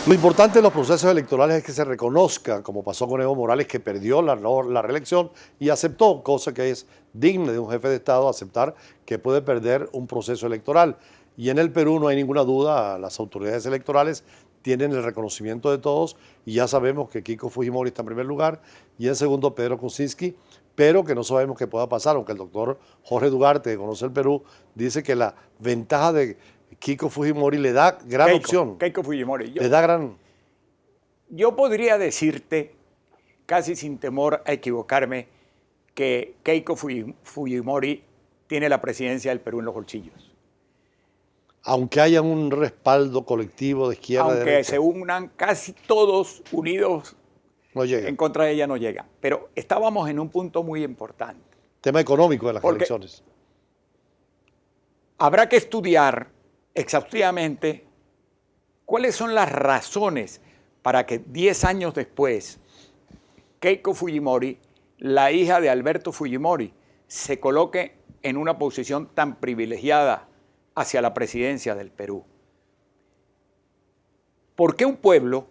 Lo importante de los procesos electorales es que se reconozca, como pasó con Evo Morales, que perdió la reelección y aceptó, cosa que es digna de un jefe de Estado, aceptar que puede perder un proceso electoral. Y en el Perú no hay ninguna duda, las autoridades electorales tienen el reconocimiento de todos y ya sabemos que Keiko Fujimori está en primer lugar y en segundo Pedro Kuczynski, pero que no sabemos qué pueda pasar, aunque el doctor Jorge Duarte, que conoce el Perú, dice que la ventaja de Keiko Fujimori le da gran opción. Keiko Fujimori. Le da gran... Yo podría decirte, casi sin temor a equivocarme, que Keiko Fujimori tiene la presidencia del Perú en los bolsillos. Aunque haya un respaldo colectivo de izquierda Aunque y derecha, se unan casi todos unidos no llega. en contra de ella, no llega. Pero estábamos en un punto muy importante. Tema económico de las Porque elecciones. habrá que estudiar exhaustivamente cuáles son las razones para que 10 años después Keiko Fujimori, la hija de Alberto Fujimori, se coloque en una posición tan privilegiada hacia la presidencia del Perú. ¿Por qué un pueblo,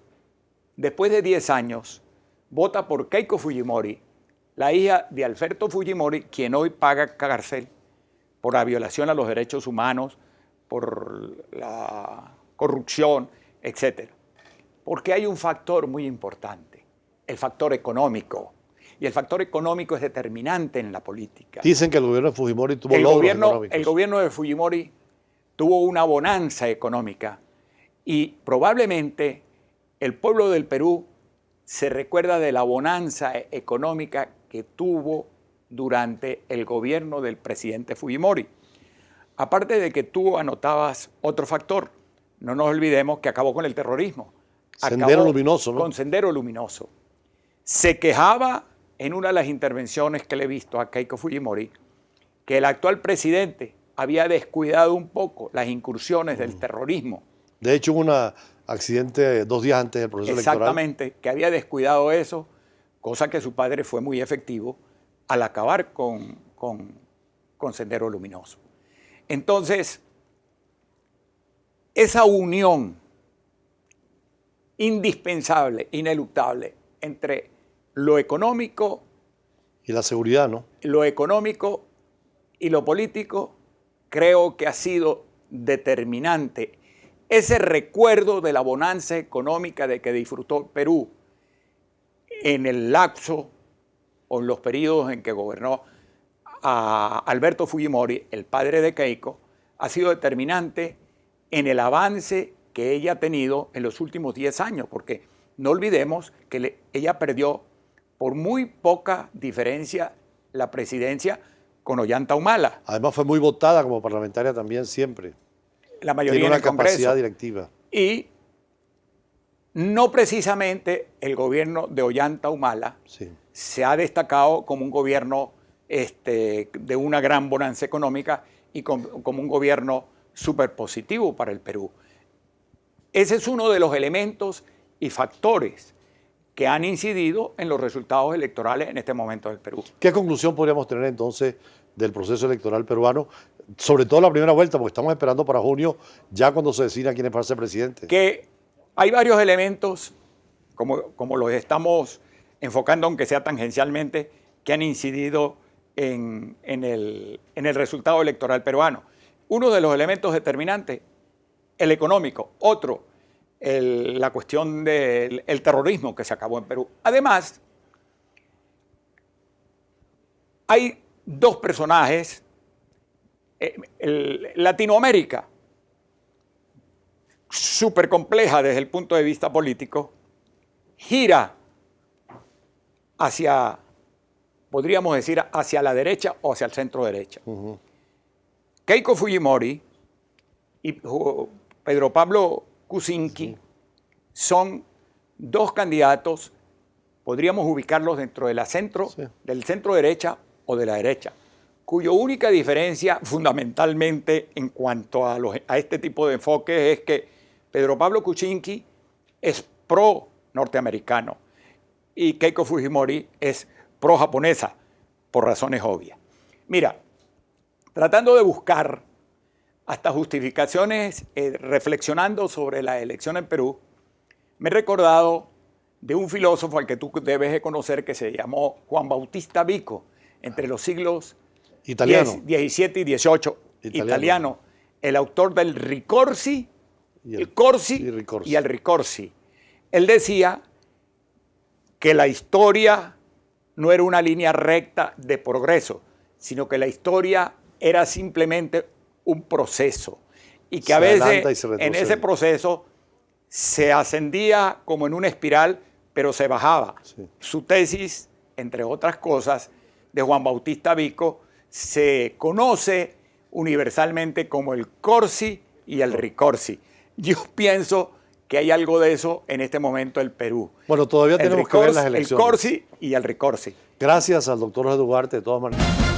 después de 10 años, vota por Keiko Fujimori, la hija de Alberto Fujimori, quien hoy paga cárcel por la violación a los derechos humanos, por la corrupción, etcétera? Porque hay un factor muy importante, el factor económico. Y el factor económico es determinante en la política. Dicen que el gobierno de Fujimori tuvo logros económicos. El gobierno de Fujimori tuvo una bonanza económica y probablemente el pueblo del Perú se recuerda de la bonanza económica que tuvo durante el gobierno del presidente Fujimori. Aparte de que tú anotabas otro factor, no nos olvidemos que acabó con el terrorismo. Sendero Luminoso, ¿no? Con Sendero Luminoso. Se quejaba en una de las intervenciones que le he visto a Keiko Fujimori que el actual presidente había descuidado un poco las incursiones del terrorismo. De hecho, hubo un accidente 2 días antes del proceso electoral. Exactamente, que había descuidado eso, cosa que su padre fue muy efectivo al acabar con Sendero Luminoso. Entonces, esa unión indispensable, ineluctable, entre lo económico y la seguridad, ¿no? Lo económico y lo político creo que ha sido determinante. Ese recuerdo de la bonanza económica de que disfrutó Perú en el lapso o en los periodos en que gobernó a Alberto Fujimori, el padre de Keiko, ha sido determinante en el avance que ella ha tenido en los últimos 10 años, porque no olvidemos que ella perdió por muy poca diferencia la presidencia con Ollanta Humala. Además fue muy votada como parlamentaria también siempre. La mayoría tiene una en el Congreso. Capacidad directiva. Y no precisamente el gobierno de Ollanta Humala se ha destacado como un gobierno de una gran bonanza económica y como un gobierno súper positivo para el Perú. Ese es uno de los elementos y factores que han incidido en los resultados electorales en este momento del Perú. ¿Qué conclusión podríamos tener entonces del proceso electoral peruano? Sobre todo la primera vuelta, porque estamos esperando para junio, ya cuando se decida quién es para ser presidente. Que hay varios elementos, como los estamos enfocando, aunque sea tangencialmente, que han incidido en el resultado electoral peruano. Uno de los elementos determinantes, el económico. Otro, la cuestión del terrorismo que se acabó en Perú. Además, hay dos personajes. Latinoamérica, súper compleja desde el punto de vista político, gira hacia, podríamos decir, hacia la derecha o hacia el centro derecha. Keiko Fujimori y Pedro Pablo Kuczynski son dos candidatos, podríamos ubicarlos dentro de del centro derecha o de la derecha, cuya única diferencia fundamentalmente en cuanto a este tipo de enfoque es que Pedro Pablo Kuczynski es pro-norteamericano y Keiko Fujimori es pro-japonesa, por razones obvias. Mira, tratando de buscar hasta justificaciones, reflexionando sobre la elección en Perú, me he recordado de un filósofo al que tú debes de conocer que se llamó Juan Bautista Vico, entre los siglos Italiano. XVII y XVIII, italiano, el autor del Ricorsi, el Corsi y el Ricorsi. Él decía que la historia no era una línea recta de progreso, sino que la historia era simplemente un proceso y que a veces en ese proceso se ascendía como en una espiral, pero se bajaba. Sí. Su tesis, entre otras cosas, de Juan Bautista Vico, se conoce universalmente como el Corsi y el Ricorsi. Yo pienso que hay algo de eso en este momento en el Perú. Bueno, todavía tenemos que ver las elecciones. El Corsi y el Ricorsi. Gracias al doctor Jorge Duarte, de todas maneras.